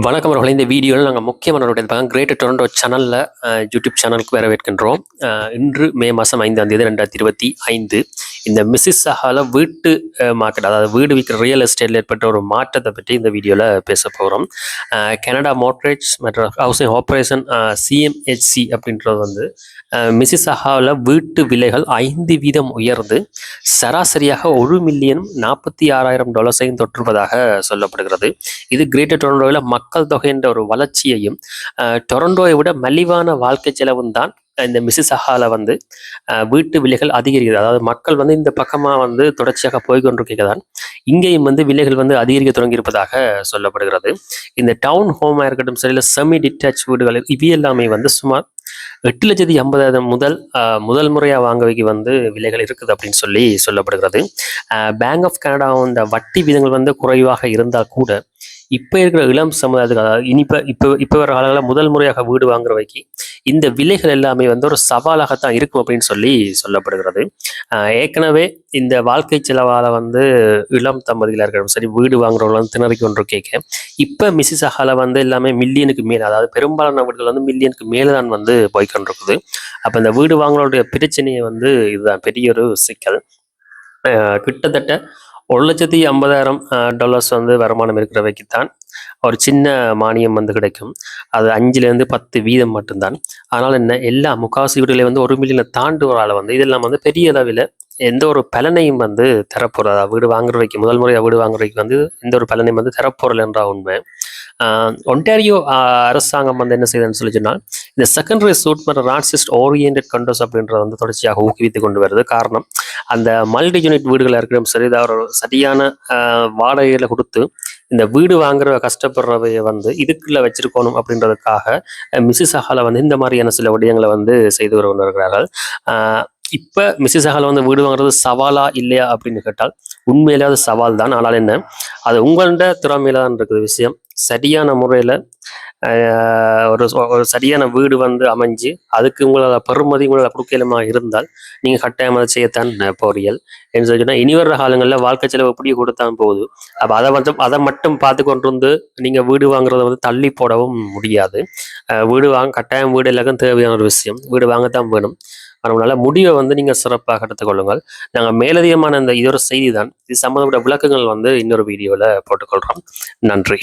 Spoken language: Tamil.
வணக்கம் அவர்களே. இந்த வீடியோவில் நாங்கள் முக்கியமான ஒரு பார்க்க கிரேட்டர் டொரண்டோ சேனலில் யூடியூப் சேனலுக்கு வரவேற்கின்றோம். இன்று மே மாதம் 5ஆம் தேதி 2025 இந்த மிசிசாகாவில் வீட்டு மார்க்கெட், அதாவது வீடு விற்கிற ரியல் எஸ்டேட்டில் ஏற்பட்ட ஒரு மாற்றத்தை பற்றி இந்த வீடியோவில் பேச போகிறோம். கனடா மோர்ட்கேஜ் மற்றும் ஹவுசிங் ஆப்ரேஷன் CMHC அப்படின்றது வந்து மிசிசாகாவில் வீட்டு விலைகள் 5% உயர்ந்து சராசரியாக $1,46,000 தொற்றுவதாக சொல்லப்படுகிறது. இது கிரேட்டர் டொரண்டோவில் மக்கள் தொகை என்ற ஒரு வளர்ச்சியையும் டொரண்டோவை விட மலிவான வாழ்க்கை செலவும் தான் இந்த மிசிசாகால வந்து வீட்டு விலைகள் அதிகரிக்கிறது. அதாவது மக்கள் வந்து இந்த பக்கமாக வந்து தொடர்ச்சியாக போய்கொண்டிருக்கதான் இங்கேயும் வந்து விலைகள் வந்து அதிகரிக்க தொடங்கியிருப்பதாக சொல்லப்படுகிறது. இந்த டவுன் ஹோமாக இருக்கட்டும் சரி, இல்லை செமி டிட்டாச் வீடுகள் இவை எல்லாமே வந்து சுமார் 8,50,000 முதல் முறையாக வாங்கவைக்கு வந்து விலைகள் இருக்குது அப்படின்னு சொல்லப்படுகிறது. பேங்க் ஆஃப் கனடா இந்த வட்டி விதங்கள் வந்து குறைவாக இருந்தால் கூட இப்போ இருக்கிற இளம் சமுதாயத்துக்கு, அதாவது இப்போ வர காலங்களில் முதல் முறையாக வீடு வாங்குறவைக்கு இந்த விலைகள் எல்லாமே வந்து ஒரு சவாலாகத்தான் இருக்கும் அப்படின்னு சொல்லப்படுகிறது. ஏற்கனவே இந்த வாழ்க்கை செலவால் வந்து இளம் தம்பதிகளாக இருக்கட்டும் சரி, வீடு வாங்குறவங்க வந்து திணறி கொண்டு கேட்க இப்போ மிசிசாகால வந்து எல்லாமே மில்லியனுக்கு மேலே, அதாவது பெரும்பாலான வீடுகள் வந்து மில்லியனுக்கு மேலே தான் வந்து போய்கொண்டிருக்குது. அப்போ இந்த வீடு வாங்குறவருடைய பிரச்சனையை வந்து இதுதான் பெரிய ஒரு சிக்கல். கிட்டத்தட்ட $1,50,000 வந்து வருமானம் இருக்கிறவைக்கு தான் ஒரு சின்ன மானியம் வந்து கிடைக்கும். அது 5% மட்டும்தான். ஆனால் என்ன, எல்லா முக்காவாசி வீடுகளை வந்து 1 மில்லியனை தாண்டுவதால் வந்து இதெல்லாம் வந்து பெரிய அளவில் எந்த ஒரு பலனையும் வந்து தரப்போகிறதா, வீடு வாங்குறவைக்கு முதல் முறையாக வீடு வாங்குறவைக்கு வந்து எந்த ஒரு பலனையும் வந்து தரப்போறல என்ற உண்மை. ஒன்டாரியோ அரசாங்கம் வந்து என்ன செய்யுதுன்னு சொல்லி சொன்னால், இந்த செகண்டரி சூட் மற்றும் ராட்சிஸ்ட் ஓரியன்டட் கண்டோஸ் அப்படின்றத வந்து தொடர்ச்சியாக ஊக்குவித்து கொண்டு வருது. காரணம், அந்த மல்டி யூனிட் வீடுகள் இருக்கணும் சரி, ஒரு சரியான வாடகைகளை கொடுத்து இந்த வீடு வாங்குற கஷ்டப்படுறவைய வந்து இதுக்குள்ள வச்சிருக்கணும் அப்படின்றதுக்காக மிசிசாகால வந்து இந்த மாதிரியான சில விடயங்களை வந்து செய்து வருகிறார்கள். இப்போ மிசிசாகால வந்து வீடு வாங்குறது சவாலா இல்லையா அப்படின்னு கேட்டால் உண்மையிலே அது சவால் தான். ஆனால் என்ன, அது உங்கள்கிட்ட திறமையில தான் இருக்குது விஷயம். சரியான முறையில் ஒரு சரியான வீடு வந்து அமைஞ்சு அதுக்கு உங்களோட பெறுமதி உங்களோட கொடுக்கலுமா இருந்தால் நீங்கள் கட்டாயம் அதை செய்யத்தான் போறீர்கள் என்று சொல்லிச்சுன்னா, இனி வர்ற காலங்களில் வாழ்க்கை செலவு எப்படி கொடுத்தான் போகுது. அப்போ அதை மட்டும் பார்த்து கொண்டு வந்து நீங்கள் வீடு வாங்குறத வந்து தள்ளி போடவும் முடியாது. கட்டாயம் வீடு எல்லாருக்கும் தேவையான ஒரு விஷயம், வீடு வாங்கத்தான் வேணும். அதனால முடிவை வந்து நீங்கள் சிறப்பாக எடுத்துக்கொள்ளுங்கள். நாங்கள் மேலதிகமான இதொரு செய்தி தான், இது சம்மந்தப்பட்ட விளக்கங்கள் வந்து இன்னொரு வீடியோவில் போட்டுக்கொள்கிறோம். நன்றி.